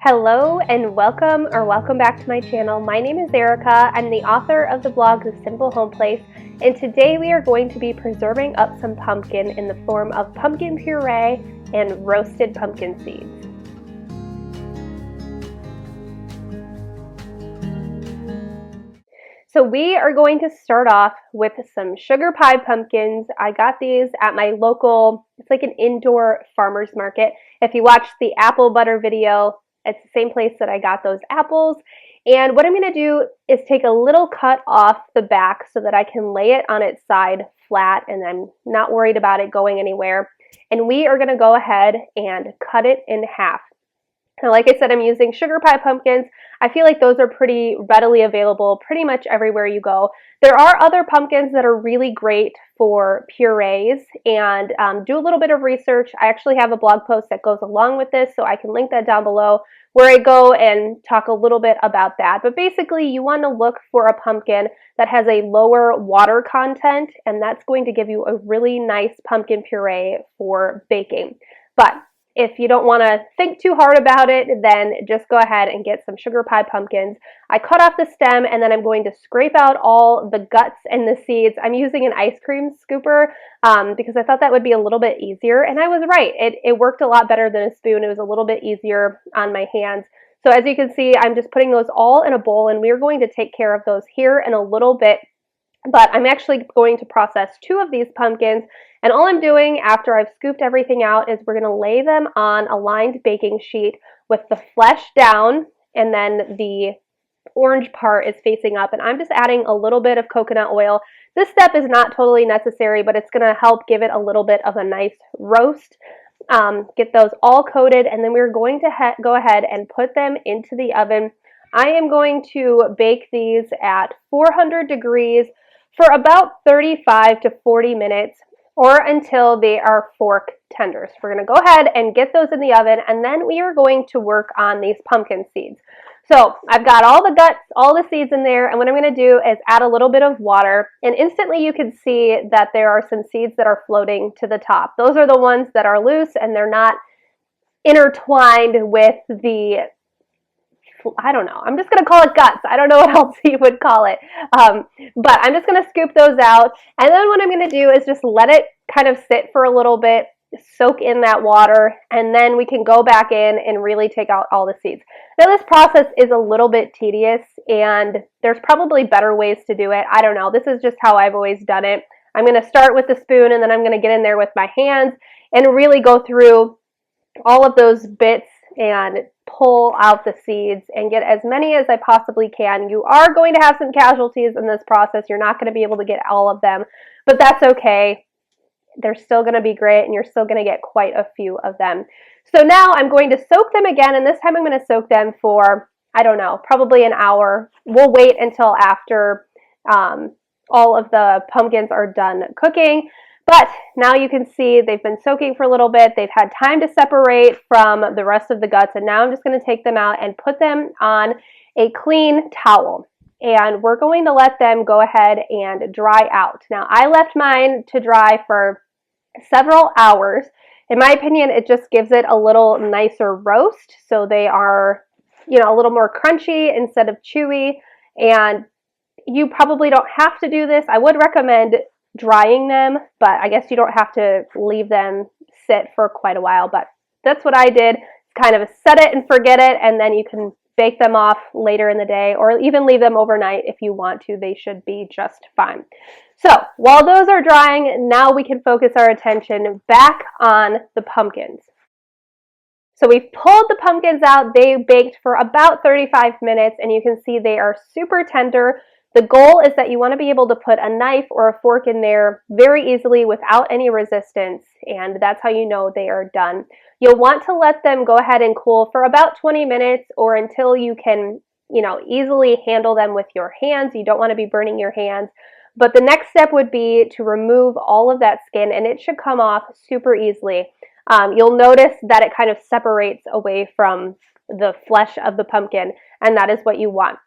Hello and welcome back to my channel. My name is Erica. I'm the author of the blog The Simple Home Place, and today we are going to be preserving up some pumpkin in the form of pumpkin puree and roasted pumpkin seeds. So we are going to start off with some sugar pie pumpkins. I got these at my local, it's like an indoor farmer's market. If you watched the apple butter video, it's the same place that I got those apples. And what I'm going to do is take a little cut off the back so that I can lay it on its side flat and I'm not worried about it going anywhere. And we are going to go ahead and cut it in half. Now, like I said, I'm using sugar pie pumpkins. I feel like those are pretty readily available pretty much everywhere you go. There are other pumpkins that are really great for purees, and do a little bit of research. I actually have a blog post that goes along with this, so I can link that down below where I go and talk a little bit about that. But basically, you want to look for a pumpkin that has a lower water content, and that's going to give you a really nice pumpkin puree for baking. But if you don't want to think too hard about it, then just go ahead and get some sugar pie pumpkins. I cut off the stem and then I'm going to scrape out all the guts and the seeds. I'm using an ice cream scooper because I thought that would be a little bit easier. And I was right. It worked a lot better than a spoon. It was a little bit easier on my hands. So as you can see, I'm just putting those all in a bowl and we're going to take care of those here in a little bit. But I'm actually going to process 2 of these pumpkins, and all I'm doing after I've scooped everything out is we're going to lay them on a lined baking sheet with the flesh down, and then the orange part is facing up, and I'm just adding a little bit of coconut oil. This step is not totally necessary, but it's going to help give it a little bit of a nice roast. Get those all coated, and then we're going to go ahead and put them into the oven. I am going to bake these at 400 degrees for about 35 to 40 minutes or until they are fork tender. So we're going to go ahead and get those in the oven, and then we are going to work on these pumpkin seeds. So I've got all the guts, all the seeds in there, and what I'm going to do is add a little bit of water, and instantly you can see that there are some seeds that are floating to the top. Those are the ones that are loose and they're not intertwined with the, I don't know. I'm just going to call it guts. I don't know what else you would call it. But I'm just going to scoop those out. And then what I'm going to do is just let it kind of sit for a little bit, soak in that water, and then we can go back in and really take out all the seeds. Now this process is a little bit tedious and there's probably better ways to do it. I don't know. This is just how I've always done it. I'm going to start with the spoon and then I'm going to get in there with my hands and really go through all of those bits and pull out the seeds and get as many as I possibly can. You are going to have some casualties in this process. You're not going to be able to get all of them, but that's okay. They're still going to be great and you're still going to get quite a few of them. So now I'm going to soak them again, and this time I'm going to soak them for, I don't know, probably an hour. We'll wait until after all of the pumpkins are done cooking. But now you can see they've been soaking for a little bit. They've had time to separate from the rest of the guts. And now I'm just going to take them out and put them on a clean towel. And we're going to let them go ahead and dry out. Now, I left mine to dry for several hours. In my opinion, it just gives it a little nicer roast. So they are, a little more crunchy instead of chewy. And you probably don't have to do this. I would recommend drying them, but I guess you don't have to leave them sit for quite a while, but that's what I did. Kind of set it and forget it, and then you can bake them off later in the day or even leave them overnight if you want to. They should be just fine. So while those are drying, now we can focus our attention back on the pumpkins. So we've pulled the pumpkins out. They baked for about 35 minutes, and you can see they are super tender. The goal is that you want to be able to put a knife or a fork in there very easily without any resistance, and that's how you know they are done. You'll want to let them go ahead and cool for about 20 minutes or until you can, easily handle them with your hands. You don't want to be burning your hands. But the next step would be to remove all of that skin, and it should come off super easily. You'll notice that it kind of separates away from the flesh of the pumpkin, and that is what you want.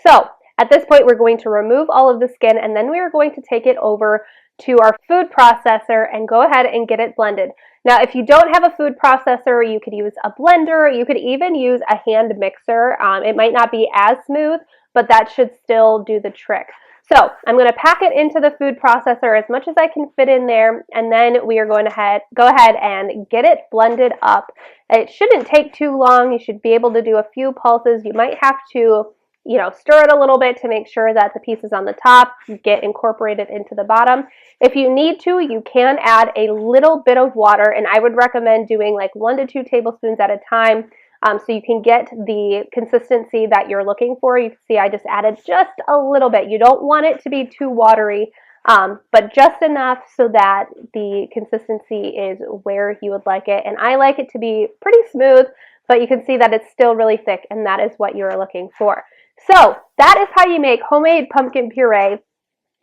So at this point, we're going to remove all of the skin, and then we are going to take it over to our food processor and go ahead and get it blended. Now, if you don't have a food processor, you could use a blender. You could even use a hand mixer. It might not be as smooth, but that should still do the trick. So I'm going to pack it into the food processor as much as I can fit in there, and then we are going to go ahead and get it blended up. It shouldn't take too long. You should be able to do a few pulses. You might have to, stir it a little bit to make sure that the pieces on the top get incorporated into the bottom. If you need to, you can add a little bit of water, and I would recommend doing like 1 to 2 tablespoons at a time. So you can get the consistency that you're looking for. You can see I just added just a little bit. You don't want it to be too watery, but just enough so that the consistency is where you would like it. And I like it to be pretty smooth, but you can see that it's still really thick, and that is what you're looking for. So that is how you make homemade pumpkin puree.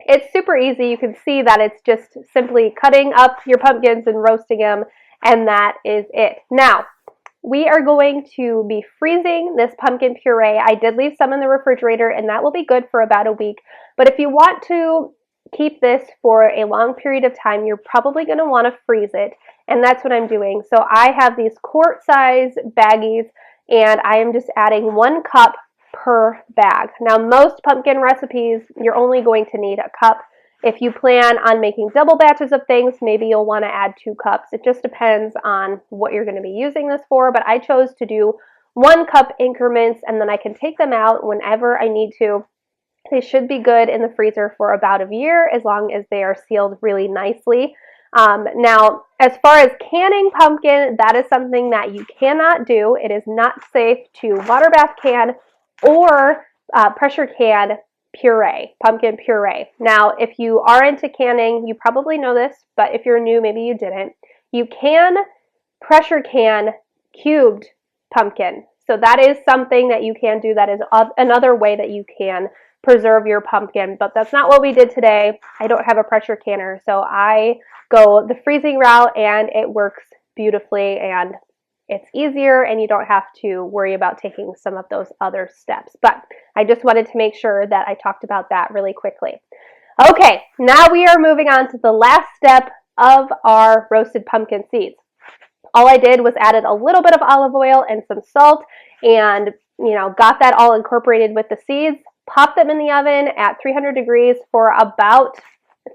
It's super easy. You can see that it's just simply cutting up your pumpkins and roasting them, and that is it. Now, we are going to be freezing this pumpkin puree. I did leave some in the refrigerator, and that will be good for about a week. But if you want to keep this for a long period of time, you're probably going to want to freeze it, and that's what I'm doing. So I have these quart-size baggies, and I am just adding 1 cup per bag. Now, most pumpkin recipes, you're only going to need a cup. If you plan on making double batches of things, maybe you'll want to add 2 cups. It just depends on what you're going to be using this for, but I chose to do 1 cup increments, and then I can take them out whenever I need to. They should be good in the freezer for about a year as long as they are sealed really nicely. Now, as far as canning pumpkin, that is something that you cannot do. It is not safe to water bath can or pressure can puree, pumpkin puree. Now, if you are into canning, you probably know this, but if you're new, maybe you didn't. You can pressure can cubed pumpkin. So that is something that you can do. That is another way that you can preserve your pumpkin, but that's not what we did today. I don't have a pressure canner, so I go the freezing route, and it works beautifully, and it's easier, and you don't have to worry about taking some of those other steps. But I just wanted to make sure that I talked about that really quickly. Okay, now we are moving on to the last step of our roasted pumpkin seeds. All I did was added a little bit of olive oil and some salt, and got that all incorporated with the seeds. Pop them in the oven at 300 degrees for about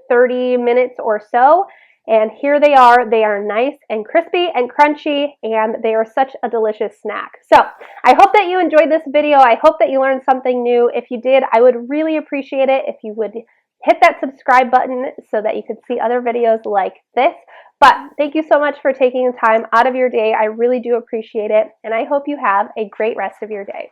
30 minutes or so. And here they are. They are nice and crispy and crunchy, and they are such a delicious snack. So I hope that you enjoyed this video. I hope that you learned something new. If you did, I would really appreciate it if you would hit that subscribe button so that you could see other videos like this. But thank you so much for taking the time out of your day. I really do appreciate it, and I hope you have a great rest of your day.